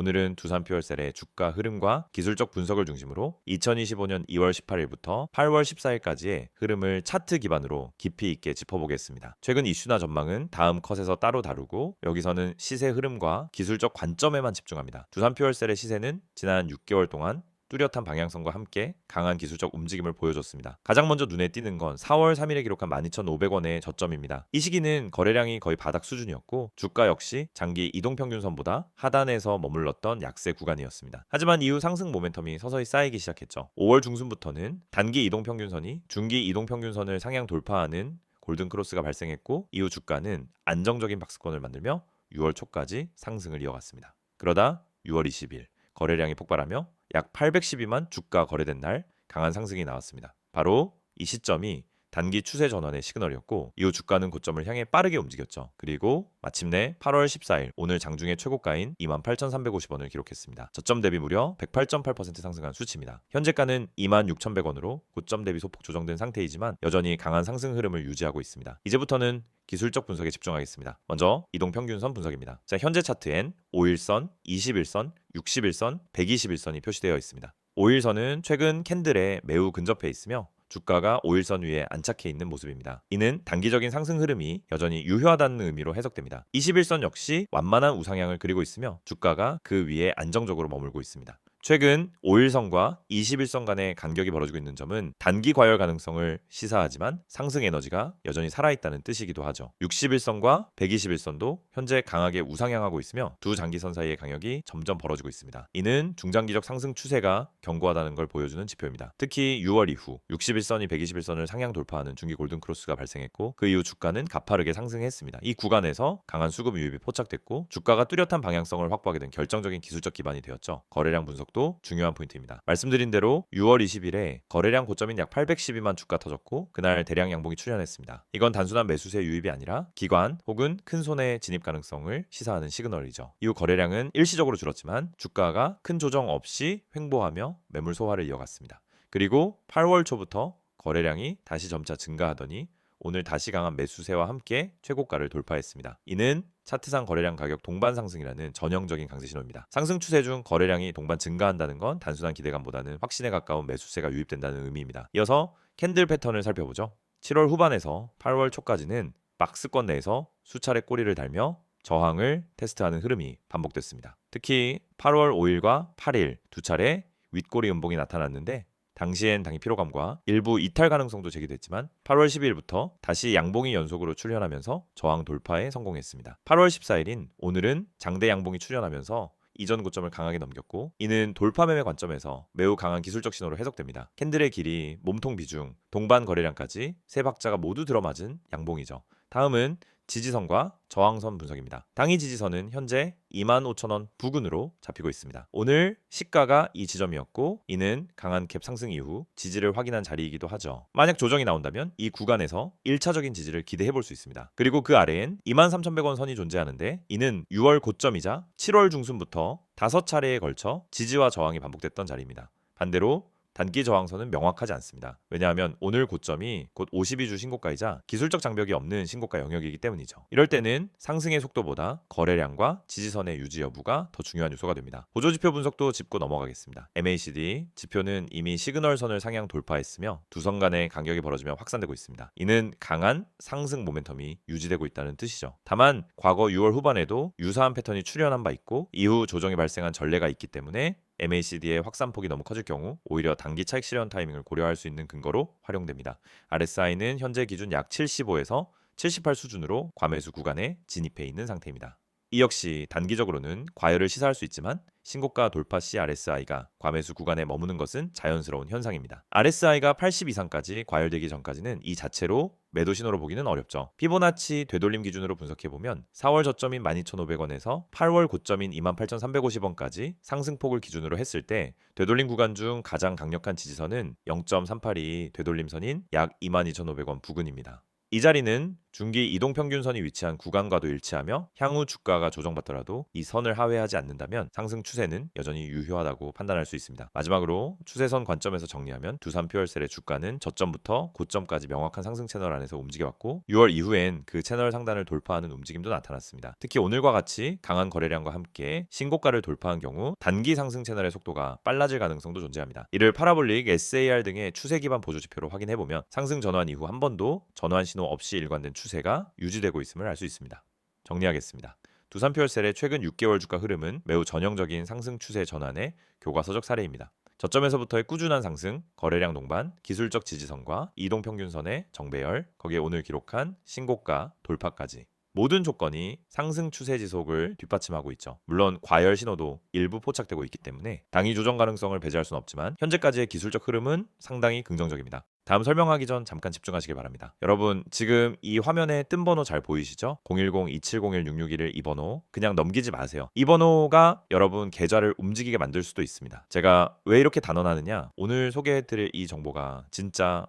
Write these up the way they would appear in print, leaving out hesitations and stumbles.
오늘은 두산 퓨얼셀의 주가 흐름과 기술적 분석을 중심으로 2025년 2월 18일부터 8월 14일까지의 흐름을 차트 기반으로 깊이 있게 짚어보겠습니다. 최근 이슈나 전망은 다음 컷에서 따로 다루고 여기서는 시세 흐름과 기술적 관점에만 집중합니다. 두산 퓨얼셀의 시세는 지난 6개월 동안 뚜렷한 방향성과 함께 강한 기술적 움직임을 보여줬습니다. 가장 먼저 눈에 띄는 건 4월 3일에 기록한 12,500원의 저점입니다. 이 시기는 거래량이 거의 바닥 수준이었고 주가 역시 장기 이동평균선보다 하단에서 머물렀던 약세 구간이었습니다. 하지만 이후 상승 모멘텀이 서서히 쌓이기 시작했죠. 5월 중순부터는 단기 이동평균선이 중기 이동평균선을 상향 돌파하는 골든크로스가 발생했고 이후 주가는 안정적인 박스권을 만들며 6월 초까지 상승을 이어갔습니다. 그러다 6월 20일 거래량이 폭발하며 약 812만 주가 거래된 날 강한 상승이 나왔습니다. 바로 이 시점이 단기 추세 전환의 시그널이었고 이후 주가는 고점을 향해 빠르게 움직였죠. 그리고 마침내 8월 14일 오늘 장중의 최고가인 28,350원을 기록했습니다. 저점 대비 무려 108.8% 상승한 수치입니다. 현재가는 26,100원으로 고점 대비 소폭 조정된 상태이지만 여전히 강한 상승 흐름을 유지하고 있습니다. 이제부터는 기술적 분석에 집중하겠습니다. 먼저 이동평균선 분석입니다. 자, 현재 차트엔 5일선, 21선, 61선, 121선이 표시되어 있습니다. 5일선은 최근 캔들에 매우 근접해 있으며 주가가 5일선 위에 안착해 있는 모습입니다. 이는 단기적인 상승 흐름이 여전히 유효하다는 의미로 해석됩니다. 21선 역시 완만한 우상향을 그리고 있으며 주가가 그 위에 안정적으로 머물고 있습니다. 최근 5일선과 21선 간의 간격이 벌어지고 있는 점은 단기 과열 가능성을 시사하지만 상승 에너지가 여전히 살아있다는 뜻이기도 하죠. 61선과 121선도 현재 강하게 우상향하고 있으며 두 장기선 사이의 간격이 점점 벌어지고 있습니다. 이는 중장기적 상승 추세가 견고하다는 걸 보여주는 지표입니다. 특히 6월 이후 61선이 121선을 상향 돌파하는 중기 골든크로스가 발생했고 그 이후 주가는 가파르게 상승했습니다. 이 구간에서 강한 수급 유입이 포착됐고 주가가 뚜렷한 방향성을 확보하게 된 결정적인 기술적 기반이 되었죠. 거래량 분석도 중요한 포인트입니다. 말씀드린 대로 6월 20일에 거래량 고점인 약 812만 주가 터졌고 그날 대량 양봉이 출현했습니다. 이건 단순한 매수세 유입이 아니라 기관 혹은 큰 손해 진입 가능성을 시사하는 시그널이죠. 이후 거래량은 일시적으로 줄었지만 주가가 큰 조정 없이 횡보하며 매물 소화를 이어갔습니다. 그리고 8월 초부터 거래량이 다시 점차 증가하더니 오늘 다시 강한 매수세와 함께 최고가를 돌파했습니다. 이는 차트상 거래량 가격 동반 상승이라는 전형적인 강세 신호입니다. 상승 추세 중 거래량이 동반 증가한다는 건 단순한 기대감보다는 확신에 가까운 매수세가 유입된다는 의미입니다. 이어서 캔들 패턴을 살펴보죠. 7월 후반에서 8월 초까지는 박스권 내에서 수차례 꼬리를 달며 저항을 테스트하는 흐름이 반복됐습니다. 특히 8월 5일과 8일 두 차례 윗꼬리 음봉이 나타났는데 당시엔 당일 피로감과 일부 이탈 가능성도 제기됐지만 8월 12일부터 다시 양봉이 연속으로 출현하면서 저항 돌파에 성공했습니다. 8월 14일인 오늘은 장대 양봉이 출현하면서 이전 고점을 강하게 넘겼고 이는 돌파 매매 관점에서 매우 강한 기술적 신호로 해석됩니다. 캔들의 길이, 몸통 비중, 동반 거래량까지 세 박자가 모두 들어맞은 양봉이죠. 다음은 지지선과 저항선 분석입니다. 당일 지지선은 현재 25,000원 부근으로 잡히고 있습니다. 오늘 시가가 이 지점이었고 이는 강한 갭 상승 이후 지지를 확인한 자리이기도 하죠. 만약 조정이 나온다면 이 구간에서 1차적인 지지를 기대해 볼 수 있습니다. 그리고 그 아래엔 23,100원 선이 존재하는데 이는 6월 고점이자 7월 중순부터 5차례에 걸쳐 지지와 저항이 반복됐던 자리입니다. 반대로 단기 저항선은 명확하지 않습니다. 왜냐하면 오늘 고점이 곧 52주 신고가이자 기술적 장벽이 없는 신고가 영역이기 때문이죠. 이럴 때는 상승의 속도보다 거래량과 지지선의 유지 여부가 더 중요한 요소가 됩니다. 보조지표 분석도 짚고 넘어가겠습니다. MACD 지표는 이미 시그널선을 상향 돌파했으며 두 선 간의 간격이 벌어지며 확산되고 있습니다. 이는 강한 상승 모멘텀이 유지되고 있다는 뜻이죠. 다만 과거 6월 후반에도 유사한 패턴이 출현한 바 있고 이후 조정이 발생한 전례가 있기 때문에 MACD의 확산폭이 너무 커질 경우 오히려 단기 차익 실현 타이밍을 고려할 수 있는 근거로 활용됩니다. RSI는 현재 기준 약 75에서 78 수준으로 과매수 구간에 진입해 있는 상태입니다. 이 역시 단기적으로는 과열을 시사할 수 있지만 신고가 돌파 시 RSI가 과매수 구간에 머무는 것은 자연스러운 현상입니다. RSI가 80 이상까지 과열되기 전까지는 이 자체로 매도 신호로 보기는 어렵죠. 피보나치 되돌림 기준으로 분석해보면 4월 저점인 12,500원에서 8월 고점인 28,350원까지 상승폭을 기준으로 했을 때 되돌림 구간 중 가장 강력한 지지선은 0.382 되돌림선인 약 22,500원 부근입니다. 이 자리는 중기 이동평균선이 위치한 구간과도 일치하며 향후 주가가 조정받더라도 이 선을 하회하지 않는다면 상승 추세는 여전히 유효하다고 판단할 수 있습니다. 마지막으로 추세선 관점에서 정리하면 두산 퓨얼셀의 주가는 저점부터 고점까지 명확한 상승 채널 안에서 움직여왔고 6월 이후엔 그 채널 상단을 돌파하는 움직임도 나타났습니다. 특히 오늘과 같이 강한 거래량과 함께 신고가를 돌파한 경우 단기 상승 채널의 속도가 빨라질 가능성도 존재합니다. 이를 파라볼릭, SAR 등의 추세 기반 보조 지표로 확인해보면 상승 전환 이후 한 번도 전환 신호 없이 일관된 추세가 유지되고 있음을 알 수 있습니다. 정리하겠습니다. 두산퓨얼셀의 최근 6개월 주가 흐름은 매우 전형적인 상승 추세 전환의 교과서적 사례입니다. 저점에서부터의 꾸준한 상승, 거래량 동반, 기술적 지지선과 이동평균선의 정배열, 거기에 오늘 기록한 신고가 돌파까지 모든 조건이 상승 추세 지속을 뒷받침하고 있죠. 물론 과열 신호도 일부 포착되고 있기 때문에 당위 조정 가능성을 배제할 수는 없지만 현재까지의 기술적 흐름은 상당히 긍정적입니다. 다음 설명하기 전 잠깐 집중하시길 바랍니다. 여러분 지금 이 화면에 뜬 번호 잘 보이시죠? 010-2701-661 이 번호 그냥 넘기지 마세요. 이 번호가 여러분 계좌를 움직이게 만들 수도 있습니다. 제가 왜 이렇게 단언하느냐? 오늘 소개해드릴 이 정보가 진짜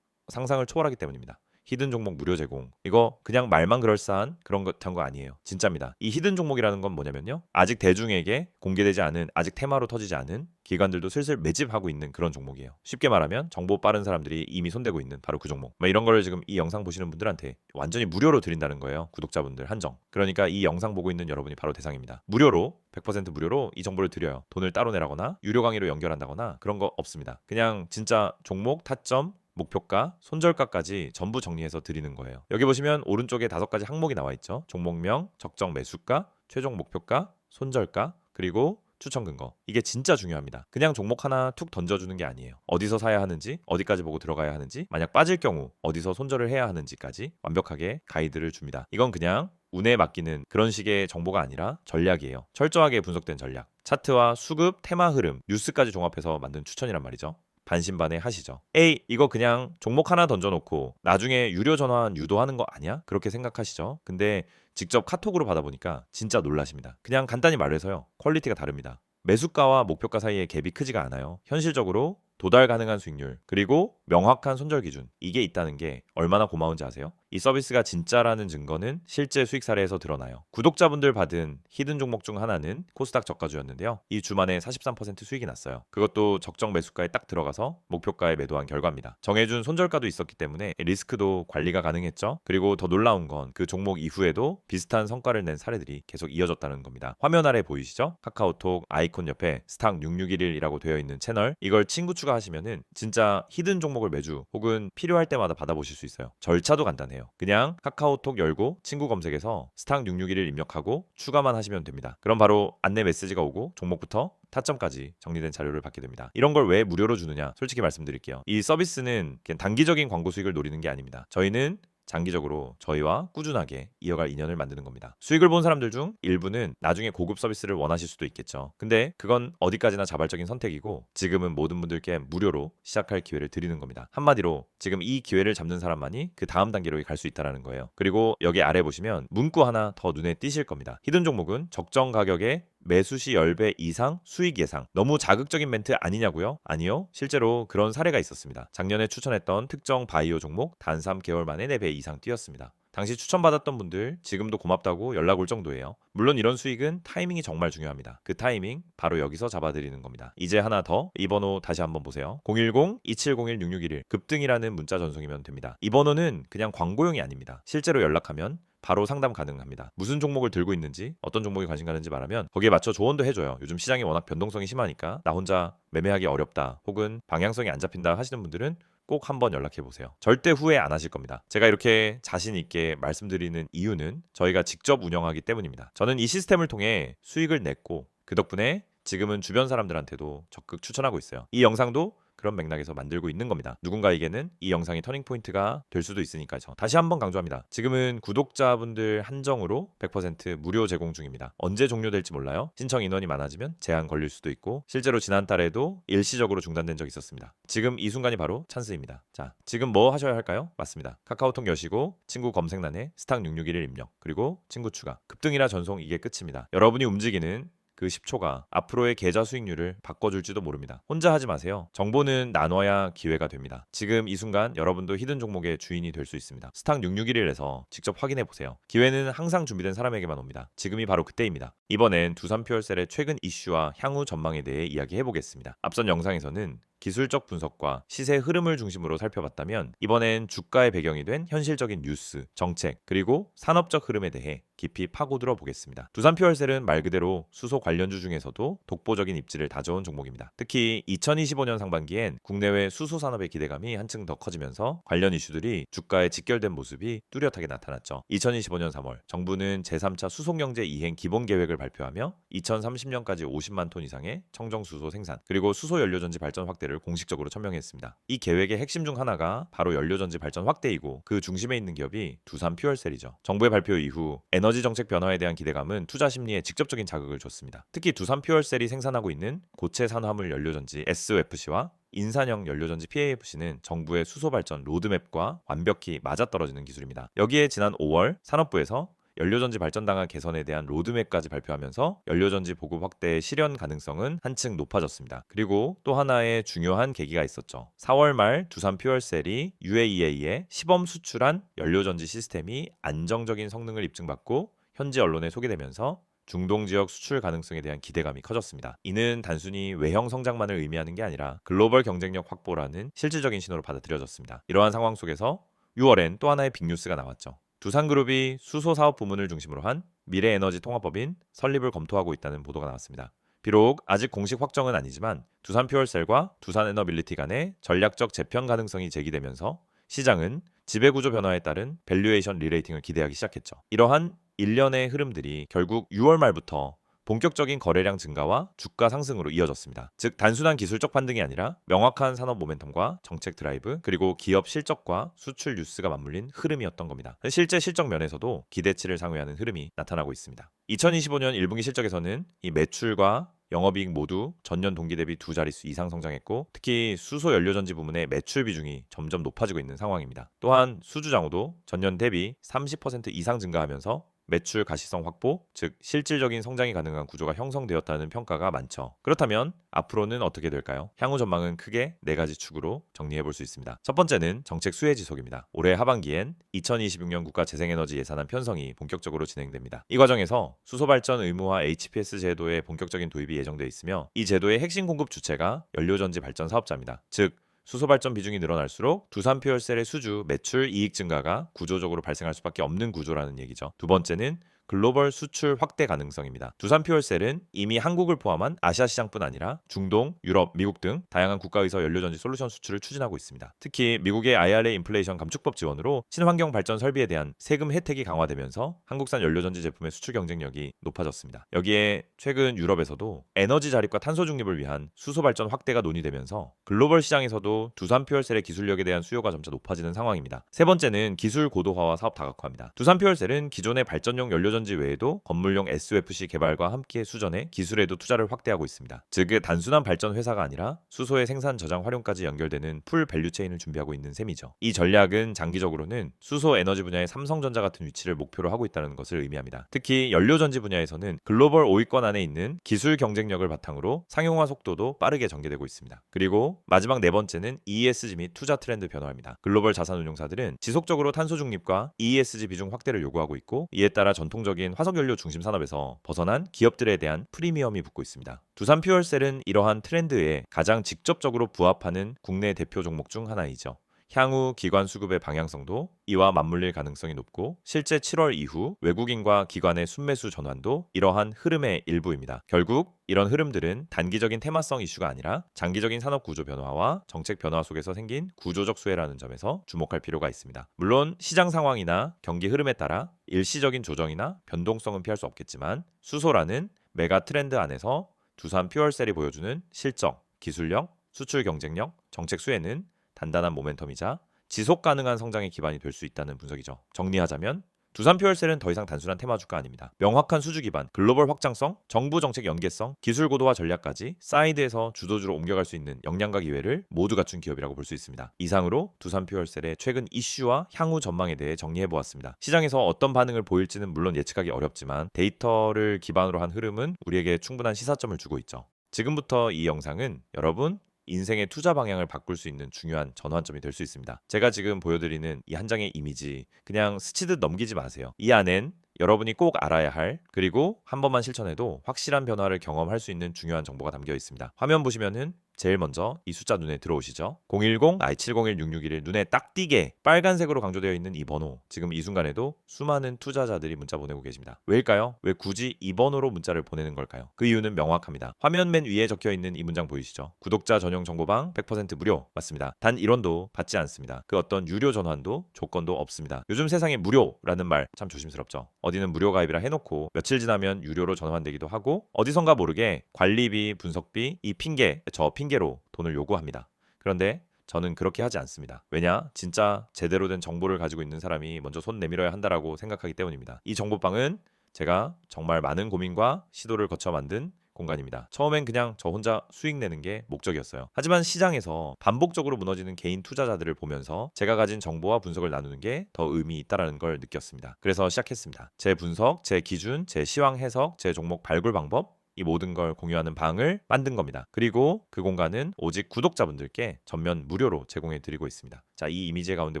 상상을 초월하기 때문입니다. 히든 종목 무료 제공. 이거 그냥 말만 그럴싸한 그런 거 아니에요. 진짜입니다. 이 히든 종목이라는 건 뭐냐면요. 아직 대중에게 공개되지 않은, 아직 테마로 터지지 않은 기관들도 슬슬 매집하고 있는 그런 종목이에요. 쉽게 말하면 정보 빠른 사람들이 이미 손대고 있는 바로 그 종목. 이런 거를 지금 이 영상 보시는 분들한테 완전히 무료로 드린다는 거예요. 구독자분들 한정. 그러니까 이 영상 보고 있는 여러분이 바로 대상입니다. 무료로 100% 무료로 이 정보를 드려요. 돈을 따로 내라거나 유료 강의로 연결한다거나 그런 거 없습니다. 그냥 진짜 종목, 타점, 목표가, 손절가까지 전부 정리해서 드리는 거예요. 여기 보시면 오른쪽에 5가지 항목이 나와 있죠. 종목명, 적정 매수가, 최종 목표가, 손절가, 그리고 추천 근거. 이게 진짜 중요합니다. 그냥 종목 하나 툭 던져주는 게 아니에요. 어디서 사야 하는지, 어디까지 보고 들어가야 하는지, 만약 빠질 경우 어디서 손절을 해야 하는지까지 완벽하게 가이드를 줍니다. 이건 그냥 운에 맡기는 그런 식의 정보가 아니라 전략이에요. 철저하게 분석된 전략. 차트와 수급, 테마 흐름, 뉴스까지 종합해서 만든 추천이란 말이죠. 반신반의 하시죠. 에이 이거 그냥 종목 하나 던져놓고 나중에 유료 전환 유도하는 거 아니야? 그렇게 생각하시죠. 근데 직접 카톡으로 받아보니까 진짜 놀라십니다. 그냥 간단히 말해서요. 퀄리티가 다릅니다. 매수가와 목표가 사이의 갭이 크지가 않아요. 현실적으로 도달 가능한 수익률 그리고 명확한 손절 기준 이게 있다는 게 얼마나 고마운지 아세요? 이 서비스가 진짜라는 증거는 실제 수익 사례에서 드러나요. 구독자분들 받은 히든 종목 중 하나는 코스닥 저가주였는데요. 이 주만에 43% 수익이 났어요. 그것도 적정 매수가에 딱 들어가서 목표가에 매도한 결과입니다. 정해준 손절가도 있었기 때문에 리스크도 관리가 가능했죠. 그리고 더 놀라운 건 그 종목 이후에도 비슷한 성과를 낸 사례들이 계속 이어졌다는 겁니다. 화면 아래 보이시죠? 카카오톡 아이콘 옆에 스탁 6611이라고 되어 있는 채널 이걸 친구 추가하시면은 진짜 히든 종목을 매주 혹은 필요할 때마다 받아보실 수 있어요. 절차도 간단해요. 그냥 카카오톡 열고 친구 검색에서 스탁 6611 입력하고 추가만 하시면 됩니다. 그럼 바로 안내 메시지가 오고 종목부터 타점까지 정리된 자료를 받게 됩니다. 이런 걸 왜 무료로 주느냐? 솔직히 말씀드릴게요. 이 서비스는 그냥 단기적인 광고 수익을 노리는 게 아닙니다. 저희는 장기적으로 저희와 꾸준하게 이어갈 인연을 만드는 겁니다. 수익을 본 사람들 중 일부는 나중에 고급 서비스를 원하실 수도 있겠죠. 근데 그건 어디까지나 자발적인 선택이고 지금은 모든 분들께 무료로 시작할 기회를 드리는 겁니다. 한마디로 지금 이 기회를 잡는 사람만이 그 다음 단계로 갈 수 있다는 거예요. 그리고 여기 아래 보시면 문구 하나 더 눈에 띄실 겁니다. 히든 종목은 적정 가격에 매수 시 10배 이상 수익 예상. 너무 자극적인 멘트 아니냐고요? 아니요. 실제로 그런 사례가 있었습니다. 작년에 추천했던 특정 바이오 종목 단 3개월 만에 4배 이상 뛰었습니다. 당시 추천받았던 분들 지금도 고맙다고 연락 올 정도예요. 물론 이런 수익은 타이밍이 정말 중요합니다. 그 타이밍 바로 여기서 잡아드리는 겁니다. 이제 하나 더 이 번호 다시 한번 보세요. 010-2701-6611 급등이라는 문자 전송이면 됩니다. 이 번호는 그냥 광고용이 아닙니다. 실제로 연락하면 바로 상담 가능합니다. 무슨 종목을 들고 있는지 어떤 종목에 관심 가는지 말하면 거기에 맞춰 조언도 해줘요. 요즘 시장이 워낙 변동성이 심하니까 나 혼자 매매하기 어렵다 혹은 방향성이 안 잡힌다 하시는 분들은 꼭 한번 연락해 보세요. 절대 후회 안 하실 겁니다. 제가 이렇게 자신 있게 말씀드리는 이유는 저희가 직접 운영하기 때문입니다. 저는 이 시스템을 통해 수익을 냈고 그 덕분에 지금은 주변 사람들한테도 적극 추천하고 있어요. 이 영상도 그런 맥락에서 만들고 있는 겁니다. 누군가에게는 이 영상이 터닝포인트가 될 수도 있으니까요. 다시 한번 강조합니다. 지금은 구독자분들 한정으로 100% 무료 제공 중입니다. 언제 종료될지 몰라요. 신청 인원이 많아지면 제한 걸릴 수도 있고 실제로 지난달에도 일시적으로 중단된 적이 있었습니다. 지금 이 순간이 바로 찬스입니다. 자, 지금 뭐 하셔야 할까요? 맞습니다. 카카오톡 여시고 친구 검색란에 스탁 6611 입력 그리고 친구 추가. 급등이라 전송 이게 끝입니다. 여러분이 움직이는 그 10초가 앞으로의 계좌 수익률을 바꿔줄지도 모릅니다. 혼자 하지 마세요. 정보는 나눠야 기회가 됩니다. 지금 이 순간 여러분도 히든 종목의 주인이 될 수 있습니다. 스탁 6611에서 직접 확인해 보세요. 기회는 항상 준비된 사람에게만 옵니다. 지금이 바로 그때입니다. 이번엔 두산 퓨얼셀의 최근 이슈와 향후 전망에 대해 이야기해 보겠습니다. 앞선 영상에서는 기술적 분석과 시세 흐름을 중심으로 살펴봤다면 이번엔 주가의 배경이 된 현실적인 뉴스, 정책, 그리고 산업적 흐름에 대해 깊이 파고들어 보겠습니다. 두산 퓨얼셀은 말 그대로 수소 관련주 중에서도 독보적인 입지를 다져온 종목입니다. 특히 2025년 상반기엔 국내외 수소 산업의 기대감이 한층 더 커지면서 관련 이슈들이 주가에 직결된 모습이 뚜렷하게 나타났죠. 2025년 3월 정부는 제3차 수소경제 이행 기본 계획을 발표하며 2030년까지 50만 톤 이상의 청정 수소 생산, 그리고 수소 연료전지 발전 확대를 공식적으로 천명했습니다. 이 계획의 핵심 중 하나가 바로 연료전지 발전 확대이고 그 중심에 있는 기업이 두산 퓨얼셀이죠. 정부의 발표 이후 에너지 정책 변화에 대한 기대감은 투자 심리에 직접적인 자극을 줬습니다. 특히 두산 퓨얼셀이 생산하고 있는 고체 산화물 연료전지 SOFC와 인산형 연료전지 PAFC는 정부의 수소 발전 로드맵과 완벽히 맞아떨어지는 기술입니다. 여기에 지난 5월 산업부에서 연료전지 발전 방안 개선에 대한 로드맵까지 발표하면서 연료전지 보급 확대의 실현 가능성은 한층 높아졌습니다. 그리고 또 하나의 중요한 계기가 있었죠. 4월 말 두산 퓨얼셀이 UAE에 시범 수출한 연료전지 시스템이 안정적인 성능을 입증받고 현지 언론에 소개되면서 중동 지역 수출 가능성에 대한 기대감이 커졌습니다. 이는 단순히 외형 성장만을 의미하는 게 아니라 글로벌 경쟁력 확보라는 실질적인 신호로 받아들여졌습니다. 이러한 상황 속에서 6월엔 또 하나의 빅뉴스가 나왔죠. 두산그룹이 수소 사업 부문을 중심으로 한 미래에너지 통합법인 설립을 검토하고 있다는 보도가 나왔습니다. 비록 아직 공식 확정은 아니지만 두산 퓨얼셀과 두산 에너빌리티 간의 전략적 재편 가능성이 제기되면서 시장은 지배구조 변화에 따른 밸류에이션 리레이팅을 기대하기 시작했죠. 이러한 일련의 흐름들이 결국 6월 말부터 본격적인 거래량 증가와 주가 상승으로 이어졌습니다. 즉 단순한 기술적 반등이 아니라 명확한 산업 모멘텀과 정책 드라이브, 그리고 기업 실적과 수출 뉴스가 맞물린 흐름이었던 겁니다. 실제 실적 면에서도 기대치를 상회하는 흐름이 나타나고 있습니다. 2025년 1분기 실적에서는 이 매출과 영업이익 모두 전년 동기 대비 두 자릿수 이상 성장했고, 특히 수소 연료전지 부문의 매출 비중이 점점 높아지고 있는 상황입니다. 또한 수주장호도 전년 대비 30% 이상 증가하면서 매출 가시성 확보, 즉 실질적인 성장이 가능한 구조가 형성되었다는 평가가 많죠. 그렇다면 앞으로는 어떻게 될까요? 향후 전망은 크게 4가지 축으로 정리해 볼 수 있습니다. 첫 번째는 정책 수혜 지속입니다. 올해 하반기엔 2026년 국가 재생에너지 예산안 편성이 본격적으로 진행됩니다. 이 과정에서 수소 발전 의무화 HPS 제도의 본격적인 도입이 예정되어 있으며, 이 제도의 핵심 공급 주체가 연료전지 발전 사업자입니다. 즉 수소 발전 비중이 늘어날수록 두산 퓨얼셀의 수주, 매출, 이익 증가가 구조적으로 발생할 수밖에 없는 구조라는 얘기죠. 두 번째는 글로벌 수출 확대 가능성입니다. 두산 퓨얼셀은 이미 한국을 포함한 아시아 시장뿐 아니라 중동, 유럽, 미국 등 다양한 국가에서 연료전지 솔루션 수출을 추진하고 있습니다. 특히 미국의 IRA 인플레이션 감축법 지원으로 친환경 발전 설비에 대한 세금 혜택이 강화되면서 한국산 연료전지 제품의 수출 경쟁력이 높아졌습니다. 여기에 최근 유럽에서도 에너지 자립과 탄소 중립을 위한 수소 발전 확대가 논의되면서 글로벌 시장에서도 두산 퓨얼셀의 기술력에 대한 수요가 점차 높아지는 상황입니다. 세 번째는 기술 고도화와 사업 다각화입니다. 두산 퓨얼셀은 기존의 발전용 연료전지 외에도 건물용 SOFC 개발과 함께 수전해 기술에도 투자를 확대하고 있습니다. 즉 단순한 발전 회사가 아니라 수소의 생산, 저장, 활용까지 연결되는 풀 밸류체인을 준비하고 있는 셈이죠. 이 전략은 장기적으로는 수소 에너지 분야의 삼성전자 같은 위치를 목표로 하고 있다는 것을 의미합니다. 특히 연료전지 분야에서는 글로벌 5위권 안에 있는 기술 경쟁력을 바탕으로 상용화 속도도 빠르게 전개되고 있습니다. 그리고 마지막 네 번째는 ESG 및 투자 트렌드 변화입니다. 글로벌 자산운용사들은 지속적으로 탄소 중립과 ESG 비중 확대를 요구하고 있고, 이에 따라 전통적인 화석연료 중심 산업에서 벗어난 기업들에 대한 프리미엄이 붙고 있습니다. 두산 퓨얼셀은 이러한 트렌드에 가장 직접적으로 부합하는 국내 대표 종목 중 하나이죠. 향후 기관 수급의 방향성도 이와 맞물릴 가능성이 높고, 실제 7월 이후 외국인과 기관의 순매수 전환도 이러한 흐름의 일부입니다. 결국 이런 흐름들은 단기적인 테마성 이슈가 아니라 장기적인 산업 구조 변화와 정책 변화 속에서 생긴 구조적 수혜라는 점에서 주목할 필요가 있습니다. 물론 시장 상황이나 경기 흐름에 따라 일시적인 조정이나 변동성은 피할 수 없겠지만, 수소라는 메가 트렌드 안에서 두산 퓨얼셀이 보여주는 실적, 기술력, 수출 경쟁력, 정책 수혜는 단단한 모멘텀이자 지속 가능한 성장의 기반이 될 수 있다는 분석이죠. 정리하자면 두산퓨얼셀은 더 이상 단순한 테마 주가 아닙니다. 명확한 수주 기반, 글로벌 확장성, 정부 정책 연계성, 기술 고도화 전략까지 사이드에서 주도주로 옮겨갈 수 있는 역량과 기회를 모두 갖춘 기업이라고 볼 수 있습니다. 이상으로 두산퓨얼셀의 최근 이슈와 향후 전망에 대해 정리해보았습니다. 시장에서 어떤 반응을 보일지는 물론 예측하기 어렵지만 데이터를 기반으로 한 흐름은 우리에게 충분한 시사점을 주고 있죠. 지금부터 이 영상은 여러분 인생의 투자 방향을 바꿀 수 있는 중요한 전환점이 될 수 있습니다. 제가 지금 보여드리는 이 한 장의 이미지 그냥 스치듯 넘기지 마세요. 이 안엔 여러분이 꼭 알아야 할 그리고 한 번만 실천해도 확실한 변화를 경험할 수 있는 중요한 정보가 담겨 있습니다. 화면 보시면은 제일 먼저 이 숫자 눈에 들어오시죠? 010-701-6611 눈에 딱 띄게 빨간색으로 강조되어 있는 이 번호, 지금 이 순간에도 수많은 투자자들이 문자 보내고 계십니다. 왜일까요? 왜 굳이 이 번호로 문자를 보내는 걸까요? 그 이유는 명확합니다. 화면 맨 위에 적혀 있는 이 문장 보이시죠? 구독자 전용 정보방 100% 무료. 맞습니다. 단 1원도 받지 않습니다. 그 어떤 유료 전환도 조건도 없습니다. 요즘 세상에 무료라는 말 참 조심스럽죠. 어디는 무료 가입이라 해놓고 며칠 지나면 유료로 전환되기도 하고 어디선가 모르게 관리비, 분석비, 이 핑계, 저 핑계로 돈을 요구합니다. 그런데 저는 그렇게 하지 않습니다. 왜냐? 진짜 제대로 된 정보를 가지고 있는 사람이 먼저 손 내밀어야 한다라고 생각하기 때문입니다. 이 정보방은 제가 정말 많은 고민과 시도를 거쳐 만든 공간입니다. 처음엔 그냥 저 혼자 수익 내는 게 목적이었어요. 하지만 시장에서 반복적으로 무너지는 개인 투자자들을 보면서 제가 가진 정보와 분석을 나누는 게 더 의미 있다라는 걸 느꼈습니다. 그래서 시작했습니다. 제 분석, 제 기준, 제 시황 해석, 제 종목 발굴 방법, 이 모든 걸 공유하는 방을 만든 겁니다. 그리고 그 공간은 오직 구독자분들께 전면 무료로 제공해 드리고 있습니다. 자, 이 이미지 가운데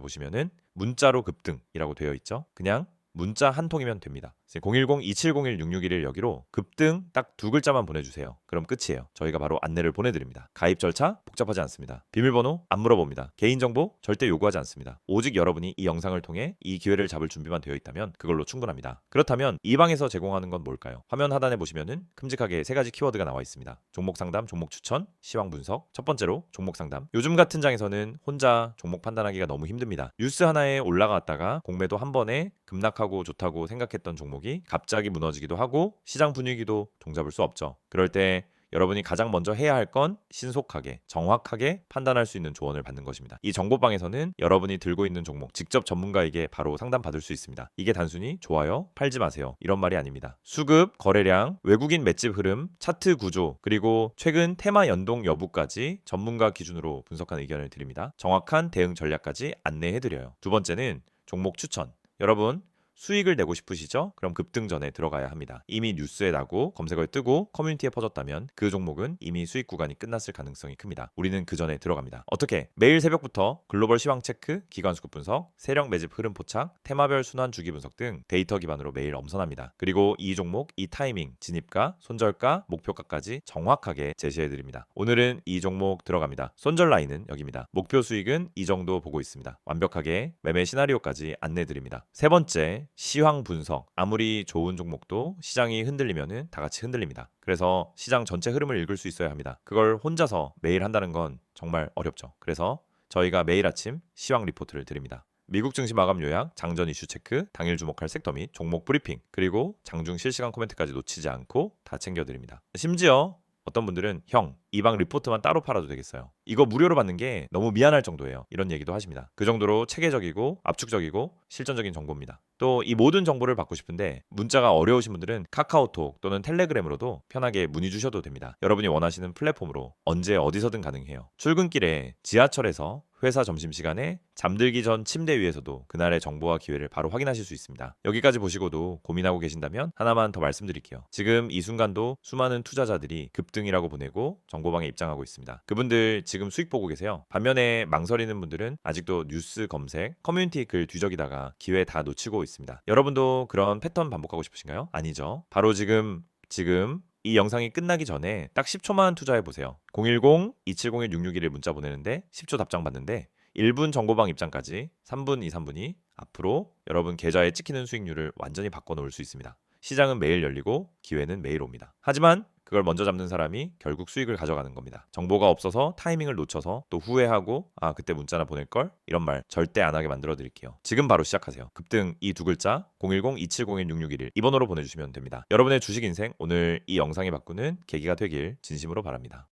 보시면은 문자로 급등이라고 되어 있죠. 그냥 문자 한 통이면 됩니다. 010-2701-6611 여기로 급등 딱 두 글자만 보내주세요. 그럼 끝이에요. 저희가 바로 안내를 보내드립니다. 가입 절차 복잡하지 않습니다. 비밀번호 안 물어봅니다. 개인정보 절대 요구하지 않습니다. 오직 여러분이 이 영상을 통해 이 기회를 잡을 준비만 되어 있다면 그걸로 충분합니다. 그렇다면 이 방에서 제공하는 건 뭘까요? 화면 하단에 보시면은 큼직하게 세 가지 키워드가 나와 있습니다. 종목 상담, 종목 추천, 시황 분석. 첫 번째로 종목 상담. 요즘 같은 장에서는 혼자 종목 판단하기가 너무 힘듭니다. 뉴스 하나에 올라갔다가 공매도 한 번에 급락하고 좋다고 생각했던 종목이 갑자기 무너지기도 하고 시장 분위기도 종잡을 수 없죠. 그럴 때 여러분이 가장 먼저 해야 할 건 신속하게, 정확하게 판단할 수 있는 조언을 받는 것입니다. 이 정보방에서는 여러분이 들고 있는 종목 직접 전문가에게 바로 상담받을 수 있습니다. 이게 단순히 좋아요, 팔지 마세요 이런 말이 아닙니다. 수급, 거래량, 외국인 맷집 흐름, 차트 구조, 그리고 최근 테마 연동 여부까지 전문가 기준으로 분석한 의견을 드립니다. 정확한 대응 전략까지 안내해드려요. 두 번째는 종목 추천. 여러분 수익을 내고 싶으시죠? 그럼 급등 전에 들어가야 합니다. 이미 뉴스에 나고 검색어에 뜨고 커뮤니티에 퍼졌다면 그 종목은 이미 수익 구간이 끝났을 가능성이 큽니다. 우리는 그 전에 들어갑니다. 어떻게? 매일 새벽부터 글로벌 시황 체크, 기관 수급 분석, 세력 매집 흐름 포착, 테마별 순환 주기 분석 등 데이터 기반으로 매일 엄선합니다. 그리고 이 종목, 이 타이밍, 진입가, 손절가, 목표가까지 정확하게 제시해드립니다. 오늘은 이 종목 들어갑니다. 손절 라인은 여기입니다. 목표 수익은 이 정도 보고 있습니다. 완벽하게 매매 시나리오까지 안내드립니다. 세 번째, 시황 분석. 아무리 좋은 종목도 시장이 흔들리면은 다 같이 흔들립니다. 그래서 시장 전체 흐름을 읽을 수 있어야 합니다. 그걸 혼자서 매일 한다는 건 정말 어렵죠. 그래서 저희가 매일 아침 시황 리포트를 드립니다. 미국 증시 마감 요약, 장전 이슈 체크, 당일 주목할 섹터 및 종목 브리핑, 그리고 장중 실시간 코멘트까지 놓치지 않고 다 챙겨드립니다. 심지어 어떤 분들은 형, 이 방 리포트만 따로 팔아도 되겠어요. 이거 무료로 받는 게 너무 미안할 정도예요. 이런 얘기도 하십니다. 그 정도로 체계적이고 압축적이고 실전적인 정보입니다. 또 이 모든 정보를 받고 싶은데 문자가 어려우신 분들은 카카오톡 또는 텔레그램으로도 편하게 문의 주셔도 됩니다. 여러분이 원하시는 플랫폼으로 언제 어디서든 가능해요. 출근길에, 지하철에서, 회사 점심시간에, 잠들기 전 침대 위에서도 그날의 정보와 기회를 바로 확인하실 수 있습니다. 여기까지 보시고도 고민하고 계신다면 하나만 더 말씀드릴게요. 지금 이 순간도 수많은 투자자들이 급등이라고 보내고 정보방에 입장하고 있습니다. 그분들 지금 수익 보고 계세요. 반면에 망설이는 분들은 아직도 뉴스 검색, 커뮤니티 글 뒤적이다가 기회 다 놓치고 있습니다. 여러분도 그런 패턴 반복하고 싶으신가요? 아니죠. 바로 지금 이 영상이 끝나기 전에 딱 10초만 투자해 보세요. 010-2701-6611 문자 보내는데 10초 답장 받는데 1분 정보방 입장까지 3분, 3분이 앞으로 여러분 계좌에 찍히는 수익률을 완전히 바꿔놓을 수 있습니다. 시장은 매일 열리고 기회는 매일 옵니다. 하지만 그걸 먼저 잡는 사람이 결국 수익을 가져가는 겁니다. 정보가 없어서 타이밍을 놓쳐서 또 후회하고 그때 문자나 보낼걸? 이런 말 절대 안 하게 만들어 드릴게요. 지금 바로 시작하세요. 급등 이 두 글자 010-2701-6611 이 번호로 보내주시면 됩니다. 여러분의 주식 인생 오늘 이 영상이 바꾸는 계기가 되길 진심으로 바랍니다.